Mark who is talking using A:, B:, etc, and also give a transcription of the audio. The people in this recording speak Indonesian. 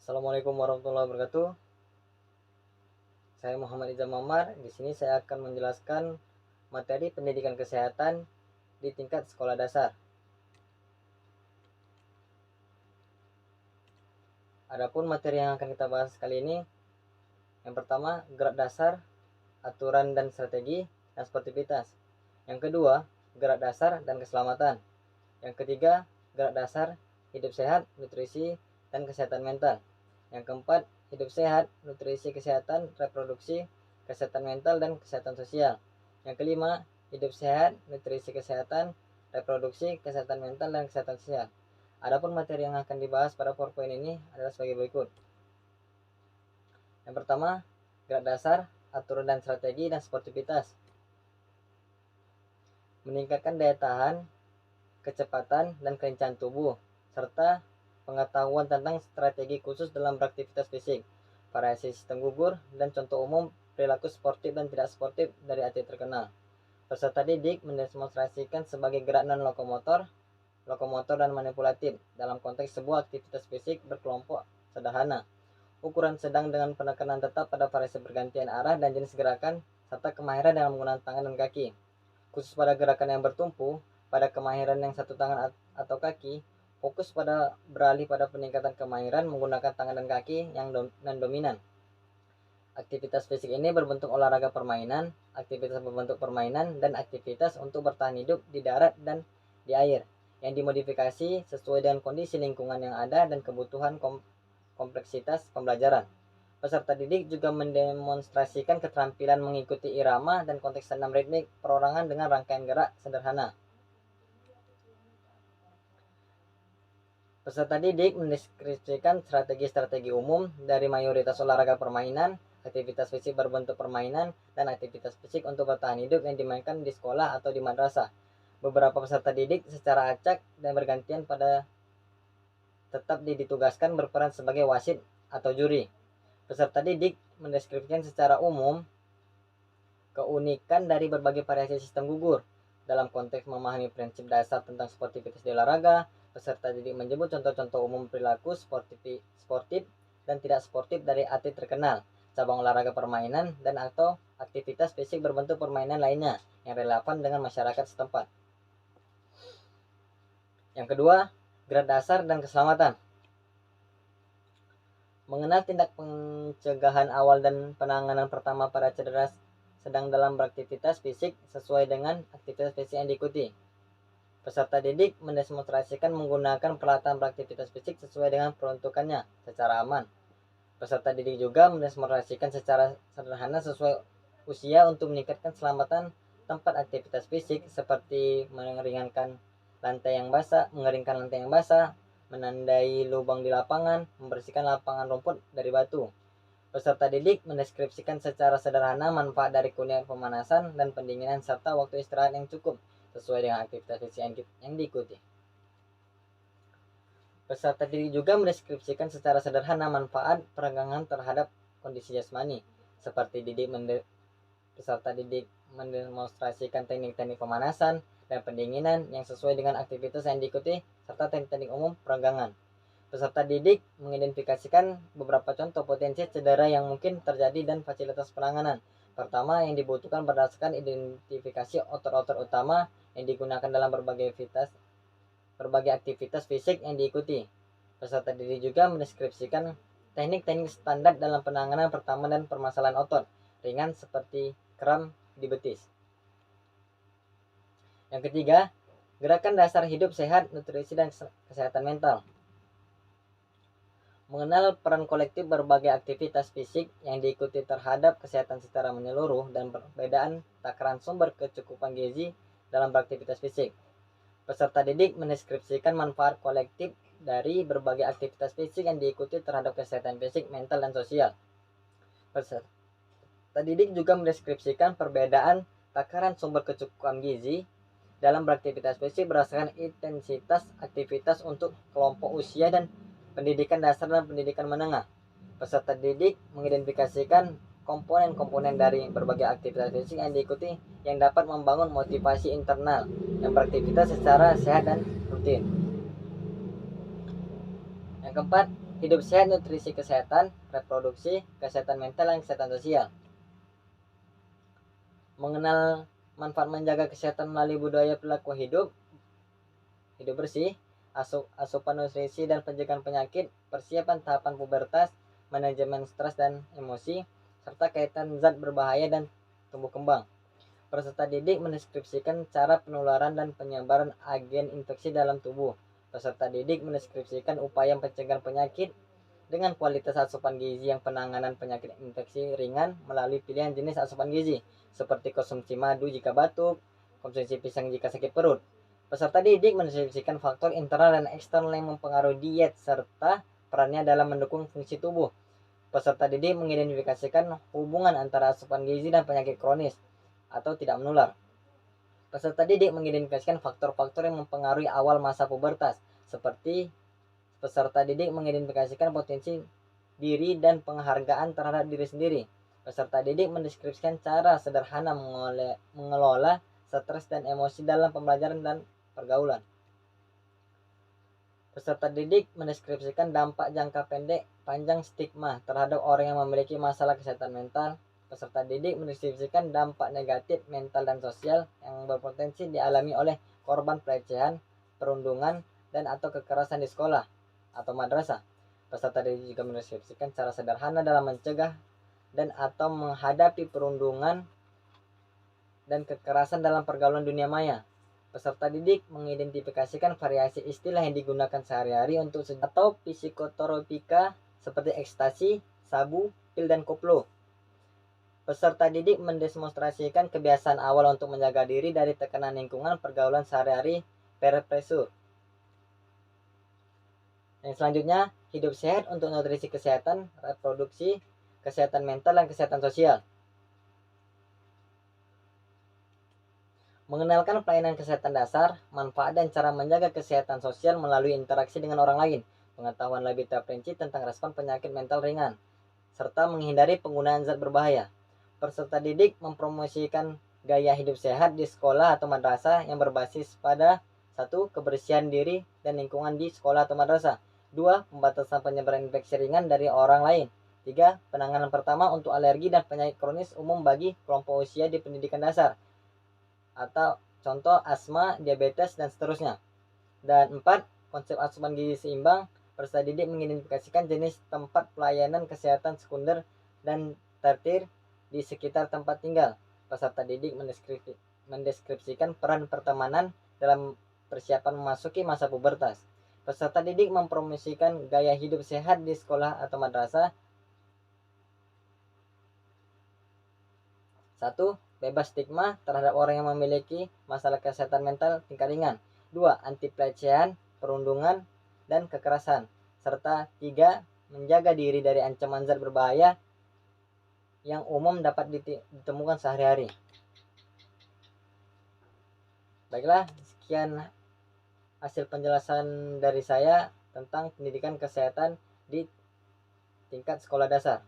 A: Assalamualaikum warahmatullahi wabarakatuh. Saya Muhammad Izam Mamar. Di sini saya akan menjelaskan materi pendidikan kesehatan di tingkat sekolah dasar. Adapun materi yang akan kita bahas kali ini, yang pertama gerak dasar, aturan dan strategi, dan sportivitas. Yang kedua, gerak dasar dan keselamatan. Yang ketiga, gerak dasar, hidup sehat, nutrisi, dan kesehatan mental. Yang keempat, hidup sehat, nutrisi, kesehatan reproduksi, kesehatan mental, dan kesehatan sosial. Yang kelima, hidup sehat, nutrisi, kesehatan reproduksi, kesehatan mental, dan kesehatan sosial. Adapun materi yang akan dibahas pada PowerPoint ini adalah sebagai berikut. Yang pertama, gerak dasar, aturan dan strategi, dan sportivitas. Meningkatkan daya tahan, kecepatan, dan kelincahan tubuh, serta pengetahuan tentang strategi khusus dalam beraktivitas fisik, variasi sistem gugur, dan contoh umum perilaku sportif dan tidak sportif dari atlet terkenal. Peserta didik mendemonstrasikan sebagai gerak non-lokomotor, lokomotor, dan manipulatif dalam konteks sebuah aktivitas fisik berkelompok sederhana, ukuran sedang dengan penekanan tetap pada variasi pergantian arah dan jenis gerakan, serta kemahiran dalam menggunakan tangan dan kaki. Khusus pada gerakan yang bertumpu, pada kemahiran yang satu tangan atau kaki, fokus pada beralih pada peningkatan kemahiran menggunakan tangan dan kaki yang non-dominan. Aktivitas fisik ini berbentuk olahraga permainan, aktivitas berbentuk permainan, dan aktivitas untuk bertahan hidup di darat dan di air, yang dimodifikasi sesuai dengan kondisi lingkungan yang ada dan kebutuhan kompleksitas pembelajaran. Peserta didik juga mendemonstrasikan keterampilan mengikuti irama dan konteks senam ritmik perorangan dengan rangkaian gerak sederhana. Peserta didik mendeskripsikan strategi-strategi umum dari mayoritas olahraga permainan, aktivitas fisik berbentuk permainan, dan aktivitas fisik untuk bertahan hidup yang dimainkan di sekolah atau di madrasah. Beberapa peserta didik secara acak dan bergantian pada tetap ditugaskan berperan sebagai wasit atau juri. Peserta didik mendeskripsikan secara umum keunikan dari berbagai variasi sistem gugur. Dalam konteks memahami prinsip dasar tentang sportivitas di olahraga, peserta didik menyebut contoh-contoh umum perilaku sportif dan tidak sportif dari atlet terkenal, cabang olahraga permainan, dan atau aktivitas fisik berbentuk permainan lainnya yang relevan dengan masyarakat setempat. Yang kedua, gerak dasar dan keselamatan. Mengenal tindak pencegahan awal dan penanganan pertama pada cedera sedang dalam beraktivitas fisik sesuai dengan aktivitas fisik yang diikuti. Peserta didik mendemonstrasikan menggunakan peralatan beraktivitas fisik sesuai dengan peruntukannya secara aman. Peserta didik juga mendemonstrasikan secara sederhana sesuai usia untuk meningkatkan keselamatan tempat aktivitas fisik seperti mengeringkan lantai yang basah, menandai lubang di lapangan, membersihkan lapangan rumput dari batu. Peserta didik mendeskripsikan secara sederhana manfaat dari kunjungan pemanasan dan pendinginan serta waktu istirahat yang cukup sesuai dengan aktivitas fisik yang diikuti. Peserta didik juga mendeskripsikan secara sederhana manfaat peregangan terhadap kondisi jasmani, seperti peserta didik mendemonstrasikan teknik-teknik pemanasan dan pendinginan yang sesuai dengan aktivitas yang diikuti serta teknik-teknik umum peregangan. Peserta didik mengidentifikasikan beberapa contoh potensi cedera yang mungkin terjadi dan fasilitas penanganan. Pertama, yang dibutuhkan berdasarkan identifikasi otot-otot utama yang digunakan dalam berbagai aktivitas fisik yang diikuti. Peserta didik juga mendeskripsikan teknik-teknik standar dalam penanganan pertama dan permasalahan otot ringan seperti kram di betis. Yang ketiga, gerakan dasar hidup sehat, nutrisi, dan kesehatan mental. Mengenal peran kolektif berbagai aktivitas fisik yang diikuti terhadap kesehatan secara menyeluruh dan perbedaan takaran sumber kecukupan gizi dalam beraktivitas fisik. Peserta didik mendeskripsikan manfaat kolektif dari berbagai aktivitas fisik yang diikuti terhadap kesehatan fisik, mental, dan sosial. Peserta didik juga mendeskripsikan perbedaan takaran sumber kecukupan gizi dalam beraktivitas fisik berdasarkan intensitas aktivitas untuk kelompok usia dan pendidikan dasar dan pendidikan menengah. Peserta didik mengidentifikasikan komponen-komponen dari berbagai aktivitas fisik yang diikuti yang dapat membangun motivasi internal yang beraktivitas secara sehat dan rutin. Yang keempat, Hidup sehat, nutrisi kesehatan, reproduksi, kesehatan mental, dan kesehatan sosial. Mengenal manfaat menjaga kesehatan melalui budaya perilaku hidup bersih, asupan nutrisi dan pencegahan penyakit, persiapan tahapan pubertas, manajemen stres dan emosi, serta kaitan zat berbahaya dan tumbuh kembang. Peserta didik mendeskripsikan cara penularan dan penyebaran agen infeksi dalam tubuh. Peserta didik mendeskripsikan upaya pencegahan penyakit dengan kualitas asupan gizi yang penanganan penyakit infeksi ringan melalui pilihan jenis asupan gizi, seperti konsumsi madu jika batuk, konsumsi pisang jika sakit perut. Peserta didik mendeskripsikan faktor internal dan eksternal yang mempengaruhi diet serta perannya dalam mendukung fungsi tubuh. Peserta didik mengidentifikasikan hubungan antara asupan gizi dan penyakit kronis atau tidak menular. Peserta didik mengidentifikasikan faktor-faktor yang mempengaruhi awal masa pubertas, seperti peserta didik mengidentifikasikan potensi diri dan penghargaan terhadap diri sendiri. Peserta didik mendeskripsikan cara sederhana mengelola stres dan emosi dalam pembelajaran dan pergaulan. Peserta didik mendeskripsikan dampak jangka pendek panjang stigma terhadap orang yang memiliki masalah kesehatan mental. Peserta didik mendeskripsikan dampak negatif mental dan sosial yang berpotensi dialami oleh korban pelecehan, perundungan, dan atau kekerasan di sekolah atau madrasah. Peserta didik juga mendeskripsikan cara sederhana dalam mencegah dan atau menghadapi perundungan dan kekerasan dalam pergaulan dunia maya. Peserta didik mengidentifikasikan variasi istilah yang digunakan sehari-hari untuk atau psikotropika seperti ekstasi, sabu, pil, dan koplo. Peserta didik mendemonstrasikan kebiasaan awal untuk menjaga diri dari tekanan lingkungan pergaulan sehari-hari peer pressure. Yang selanjutnya, hidup sehat untuk nutrisi kesehatan, reproduksi, kesehatan mental, dan kesehatan sosial. Mengenalkan pelayanan kesehatan dasar, manfaat dan cara menjaga kesehatan sosial melalui interaksi dengan orang lain, pengetahuan lebih terperinci tentang respon penyakit mental ringan, serta menghindari penggunaan zat berbahaya. Peserta didik mempromosikan gaya hidup sehat di sekolah atau madrasah yang berbasis pada 1. Kebersihan diri dan lingkungan di sekolah atau madrasah. 2. Pembatasan penyebaran infeksi ringan dari orang lain. 3. Penanganan pertama untuk alergi dan penyakit kronis umum bagi kelompok usia di pendidikan dasar, atau contoh asma, diabetes, dan seterusnya. Dan 4. Konsep asupan gizi seimbang. Peserta didik mengidentifikasikan jenis tempat pelayanan kesehatan sekunder dan tertier di sekitar tempat tinggal. Peserta didik mendeskripsikan peran pertemanan dalam persiapan memasuki masa pubertas. Peserta didik mempromosikan gaya hidup sehat di sekolah atau madrasah. 1. Bebas stigma terhadap orang yang memiliki masalah kesehatan mental tingkat ringan. 2. Anti pelecehan, perundungan, dan kekerasan. Serta 3. Menjaga diri dari ancaman zat berbahaya yang umum dapat ditemukan sehari-hari. Baiklah, sekian hasil penjelasan dari saya tentang pendidikan kesehatan di tingkat sekolah dasar.